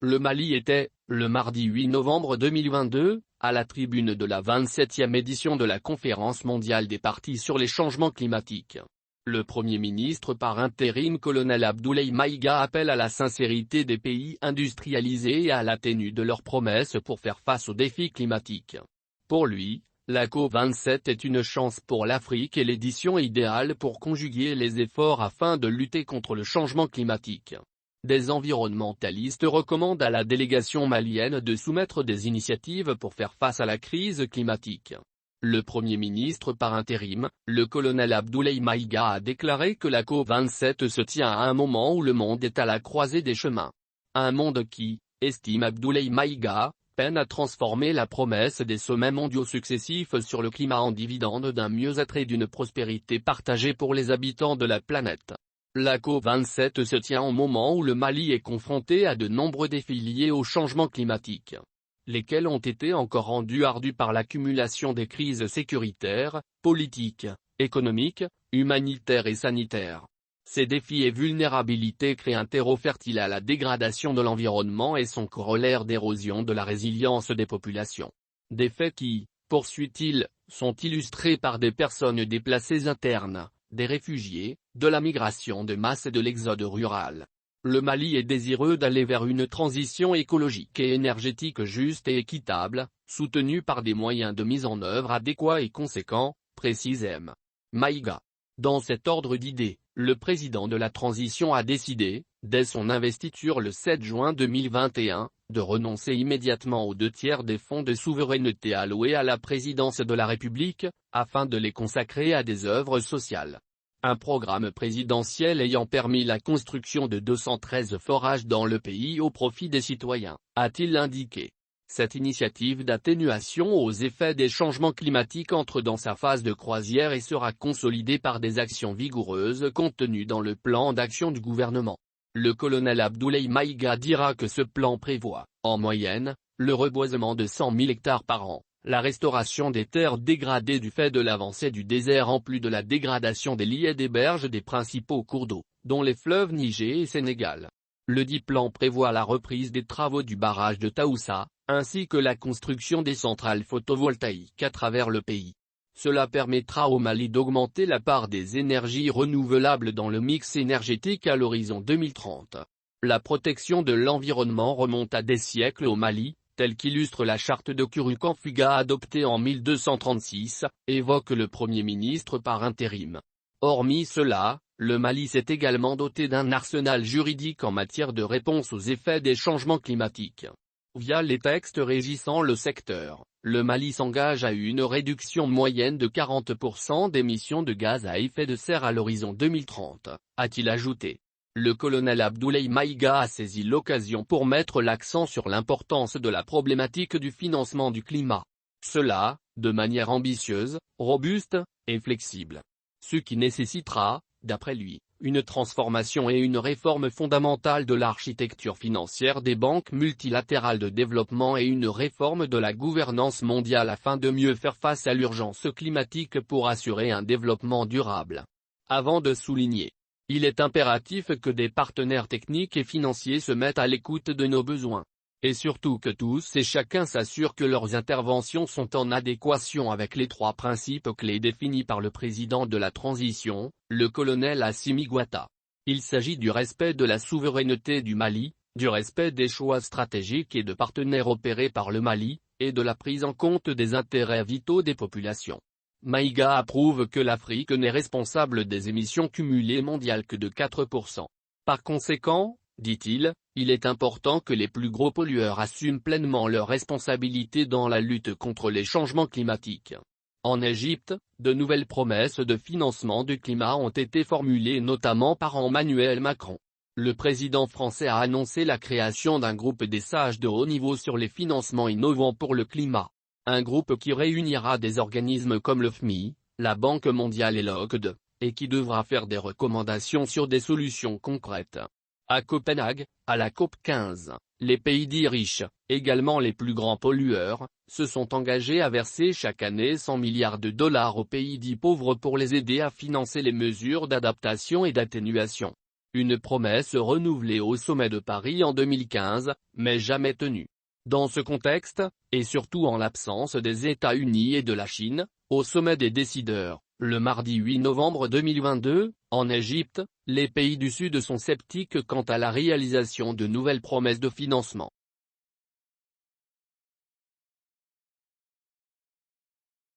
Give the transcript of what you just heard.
Le Mali était, le mardi 8 novembre 2022, à la tribune de la 27e édition de la Conférence mondiale des partis sur les changements climatiques. Le Premier ministre par intérim colonel Abdoulaye Maïga appelle à la sincérité des pays industrialisés et à la tenue de leurs promesses pour faire face aux défis climatiques. Pour lui, la COP27 est une chance pour l'Afrique et l'édition idéale pour conjuguer les efforts afin de lutter contre le changement climatique. Des environnementalistes recommandent à la délégation malienne de soumettre des initiatives pour faire face à la crise climatique. Le Premier ministre par intérim, le colonel Abdoulaye Maïga a déclaré que la COP27 se tient à un moment où le monde est à la croisée des chemins. Un monde qui, estime Abdoulaye Maïga, peine à transformer la promesse des sommets mondiaux successifs sur le climat en dividende d'un mieux-être et d'une prospérité partagée pour les habitants de la planète. La COP27 se tient au moment où le Mali est confronté à de nombreux défis liés au changement climatique, lesquels ont été encore rendus ardus par l'accumulation des crises sécuritaires, politiques, économiques, humanitaires et sanitaires. Ces défis et vulnérabilités créent un terreau fertile à la dégradation de l'environnement et son corollaire d'érosion de la résilience des populations. Des faits qui, poursuit-il, sont illustrés par des personnes déplacées internes, des réfugiés, de la migration de masse et de l'exode rural. Le Mali est désireux d'aller vers une transition écologique et énergétique juste et équitable, soutenue par des moyens de mise en œuvre adéquats et conséquents, précise M. Maïga. Dans cet ordre d'idées, le président de la transition a décidé, dès son investiture le 7 juin 2021, de renoncer immédiatement aux 2/3 des fonds de souveraineté alloués à la présidence de la République, afin de les consacrer à des œuvres sociales. Un programme présidentiel ayant permis la construction de 213 forages dans le pays au profit des citoyens, a-t-il indiqué. Cette initiative d'atténuation aux effets des changements climatiques entre dans sa phase de croisière et sera consolidée par des actions vigoureuses contenues dans le plan d'action du gouvernement. Le colonel Abdoulaye Maïga dira que ce plan prévoit, en moyenne, le reboisement de 100 000 hectares par an, la restauration des terres dégradées du fait de l'avancée du désert en plus de la dégradation des lits et des berges des principaux cours d'eau, dont les fleuves Niger et Sénégal. Le dit plan prévoit la reprise des travaux du barrage de Taoussa, ainsi que la construction des centrales photovoltaïques à travers le pays. Cela permettra au Mali d'augmenter la part des énergies renouvelables dans le mix énergétique à l'horizon 2030. La protection de l'environnement remonte à des siècles au Mali, tel qu'illustre la charte de Kurukan-Fuga adoptée en 1236, évoque le Premier ministre par intérim. Hormis cela, le Mali s'est également doté d'un arsenal juridique en matière de réponse aux effets des changements climatiques. Via les textes régissant le secteur, le Mali s'engage à une réduction moyenne de 40% d'émissions de gaz à effet de serre à l'horizon 2030, a-t-il ajouté. Le colonel Abdoulaye Maïga a saisi l'occasion pour mettre l'accent sur l'importance de la problématique du financement du climat. Cela, de manière ambitieuse, robuste, et flexible. Ce qui nécessitera, d'après lui, une transformation et une réforme fondamentale de l'architecture financière des banques multilatérales de développement et une réforme de la gouvernance mondiale afin de mieux faire face à l'urgence climatique pour assurer un développement durable. Avant de souligner, il est impératif que des partenaires techniques et financiers se mettent à l'écoute de nos besoins. Et surtout que tous et chacun s'assurent que leurs interventions sont en adéquation avec les 3 principes clés définis par le président de la transition, le colonel Assimi Goïta. Il s'agit du respect de la souveraineté du Mali, du respect des choix stratégiques et de partenaires opérés par le Mali, et de la prise en compte des intérêts vitaux des populations. Maïga approuve que l'Afrique n'est responsable des émissions cumulées mondiales que de 4%. Par conséquent, dit-il, il est important que les plus gros pollueurs assument pleinement leurs responsabilités dans la lutte contre les changements climatiques. En Égypte, de nouvelles promesses de financement du climat ont été formulées notamment par Emmanuel Macron. Le président français a annoncé la création d'un groupe des sages de haut niveau sur les financements innovants pour le climat. Un groupe qui réunira des organismes comme le FMI, la Banque mondiale et l'OCDE, et qui devra faire des recommandations sur des solutions concrètes. À Copenhague, à la COP15, les pays dits riches, également les plus grands pollueurs, se sont engagés à verser chaque année 100 milliards de dollars aux pays dits pauvres pour les aider à financer les mesures d'adaptation et d'atténuation. Une promesse renouvelée au sommet de Paris en 2015, mais jamais tenue. Dans ce contexte, et surtout en l'absence des États-Unis et de la Chine, au sommet des décideurs, le mardi 8 novembre 2022, en Égypte, les pays du Sud sont sceptiques quant à la réalisation de nouvelles promesses de financement.